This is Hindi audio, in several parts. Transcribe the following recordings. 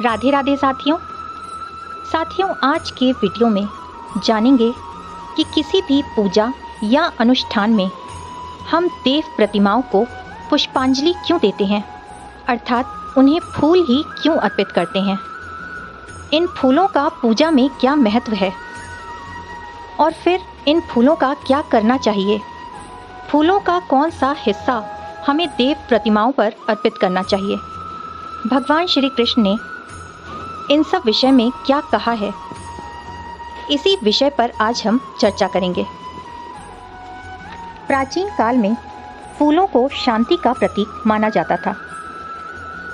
राधे राधे साथियों। आज के वीडियो में जानेंगे कि किसी भी पूजा या अनुष्ठान में हम देव प्रतिमाओं को पुष्पांजलि क्यों देते हैं, अर्थात उन्हें फूल ही क्यों अर्पित करते हैं। इन फूलों का पूजा में क्या महत्व है और फिर इन फूलों का क्या करना चाहिए। फूलों का कौन सा हिस्सा हमें देव प्रतिमाओं पर अर्पित करना चाहिए। भगवान श्री कृष्ण ने इन सब विषय में क्या कहा है, इसी विषय पर आज हम चर्चा करेंगे। प्राचीन काल में फूलों को शांति का प्रतीक माना जाता था।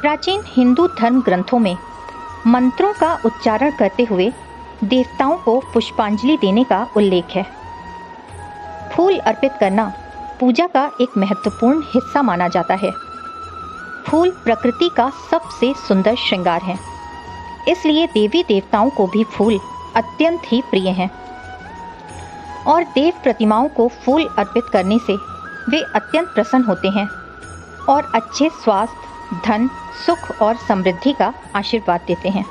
प्राचीन हिंदू धर्म ग्रंथों में मंत्रों का उच्चारण करते हुए देवताओं को पुष्पांजलि देने का उल्लेख है। फूल अर्पित करना पूजा का एक महत्वपूर्ण हिस्सा माना जाता है। फूल प्रकृति का सबसे सुंदर श्रृंगार है, इसलिए देवी देवताओं को भी फूल अत्यंत ही प्रिय हैं और देव प्रतिमाओं को फूल अर्पित करने से वे अत्यंत प्रसन्न होते हैं और अच्छे स्वास्थ्य, धन, सुख और समृद्धि का आशीर्वाद देते हैं।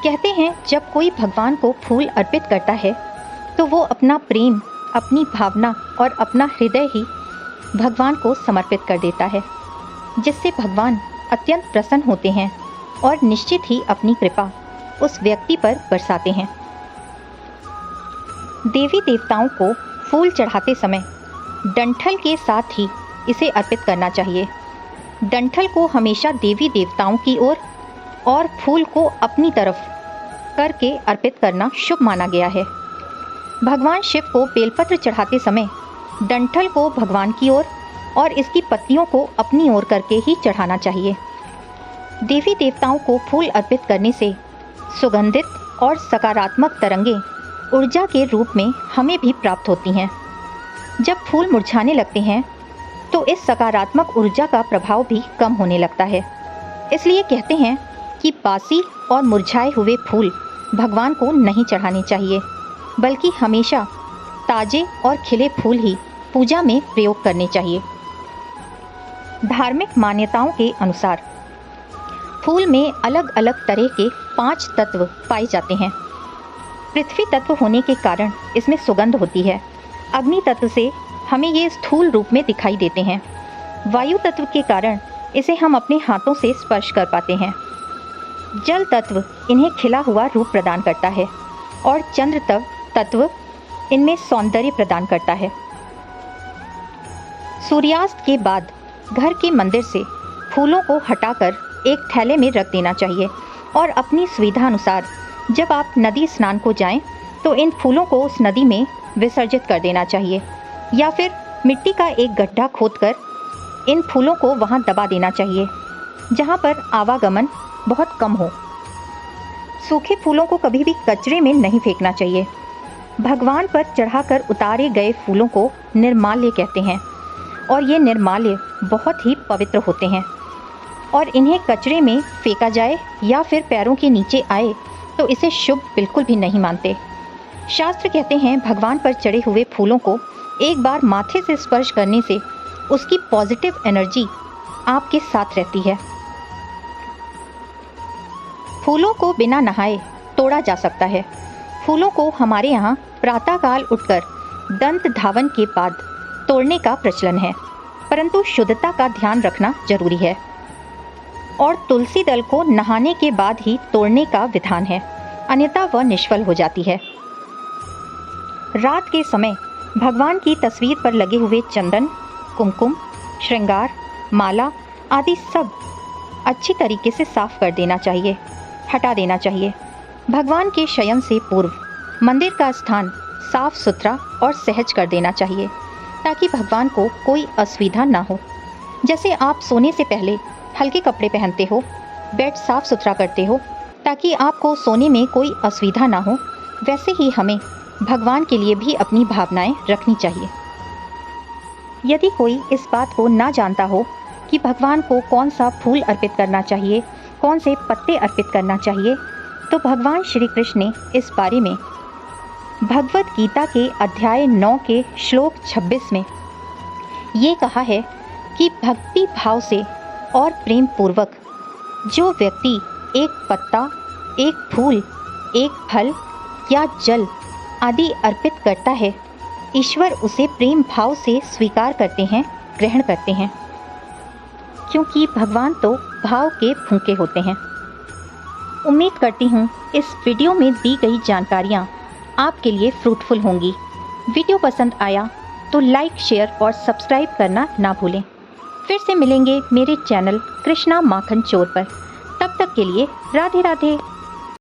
कहते हैं जब कोई भगवान को फूल अर्पित करता है तो वो अपना प्रेम, अपनी भावना और अपना हृदय ही भगवान को समर्पित कर देता है, जिससे भगवान अत्यंत प्रसन्न होते हैं और निश्चित ही अपनी कृपा उस व्यक्ति पर बरसाते हैं। देवी देवताओं को फूल चढ़ाते समय डंठल के साथ ही इसे अर्पित करना चाहिए। डंठल को हमेशा देवी देवताओं की ओर और फूल को अपनी तरफ करके अर्पित करना शुभ माना गया है। भगवान शिव को बेलपत्र चढ़ाते समय डंठल को भगवान की ओर और इसकी पत्तियों को अपनी ओर करके ही चढ़ाना चाहिए। देवी देवताओं को फूल अर्पित करने से सुगंधित और सकारात्मक तरंगें ऊर्जा के रूप में हमें भी प्राप्त होती हैं। जब फूल मुरझाने लगते हैं तो इस सकारात्मक ऊर्जा का प्रभाव भी कम होने लगता है। इसलिए कहते हैं कि बासी और मुरझाए हुए फूल भगवान को नहीं चढ़ाने चाहिए, बल्कि हमेशा ताजे और खिले फूल ही पूजा में प्रयोग करने चाहिए। धार्मिक मान्यताओं के अनुसार फूल में अलग अलग तरह के 5 तत्व पाए जाते हैं। पृथ्वी तत्व होने के कारण इसमें सुगंध होती है। अग्नि तत्व से हमें ये स्थूल रूप में दिखाई देते हैं। वायु तत्व के कारण इसे हम अपने हाथों से स्पर्श कर पाते हैं। जल तत्व इन्हें खिला हुआ रूप प्रदान करता है और चंद्र तत्व इनमें सौंदर्य प्रदान करता है। सूर्यास्त के बाद घर के मंदिर से फूलों को हटाकर एक थैले में रख देना चाहिए और अपनी सुविधा अनुसार जब आप नदी स्नान को जाएं तो इन फूलों को उस नदी में विसर्जित कर देना चाहिए, या फिर मिट्टी का एक गड्ढा खोदकर इन फूलों को वहां दबा देना चाहिए जहां पर आवागमन बहुत कम हो। सूखे फूलों को कभी भी कचरे में नहीं फेंकना चाहिए। भगवान पर चढ़ाकर उतारे गए फूलों को निर्माल्य कहते हैं और ये निर्माल्य बहुत ही पवित्र होते हैं और इन्हें कचरे में फेंका जाए या फिर पैरों के नीचे आए तो इसे शुभ बिल्कुल भी नहीं मानते। शास्त्र कहते हैं भगवान पर चढ़े हुए फूलों को एक बार माथे से स्पर्श करने से उसकी पॉजिटिव एनर्जी आपके साथ रहती है। फूलों को बिना नहाए तोड़ा जा सकता है। फूलों को हमारे यहाँ प्रातःकाल उठकर दंत धावन के बाद तोड़ने का प्रचलन है, परंतु शुद्धता का ध्यान रखना जरूरी है और तुलसी दल को नहाने के बाद ही तोड़ने का विधान है, अन्यथा वह निष्फल हो जाती है। रात के समय भगवान की तस्वीर पर लगे हुए चंदन, कुमकुम, श्रृंगार, माला आदि सब अच्छी तरीके से साफ कर देना चाहिए, हटा देना चाहिए। भगवान के शयन से पूर्व मंदिर का स्थान साफ सुथरा और सहज कर देना चाहिए ताकि भगवान को कोई असुविधा ना हो। जैसे आप सोने से पहले हल्के कपड़े पहनते हो, बेड साफ सुथरा करते हो ताकि आपको सोने में कोई असुविधा ना हो, वैसे ही हमें भगवान के लिए भी अपनी भावनाएं रखनी चाहिए। यदि कोई इस बात को ना जानता हो कि भगवान को कौन सा फूल अर्पित करना चाहिए, कौन से पत्ते अर्पित करना चाहिए, तो भगवान श्री कृष्ण ने इस बारे में भगवत गीता के अध्याय 9 के श्लोक 26 में ये कहा है कि भक्ति भाव से और प्रेम पूर्वक जो व्यक्ति एक पत्ता, एक फूल, एक फल या जल आदि अर्पित करता है, ईश्वर उसे प्रेम भाव से स्वीकार करते हैं, ग्रहण करते हैं, क्योंकि भगवान तो भाव के भूखे होते हैं। उम्मीद करती हूँ इस वीडियो में दी गई जानकारियाँ आपके लिए फ्रूटफुल होंगी। वीडियो पसंद आया तो लाइक, शेयर और सब्सक्राइब करना ना भूलें। फिर से मिलेंगे मेरे चैनल कृष्णा माखन चोर पर। तब तक के लिए राधे राधे।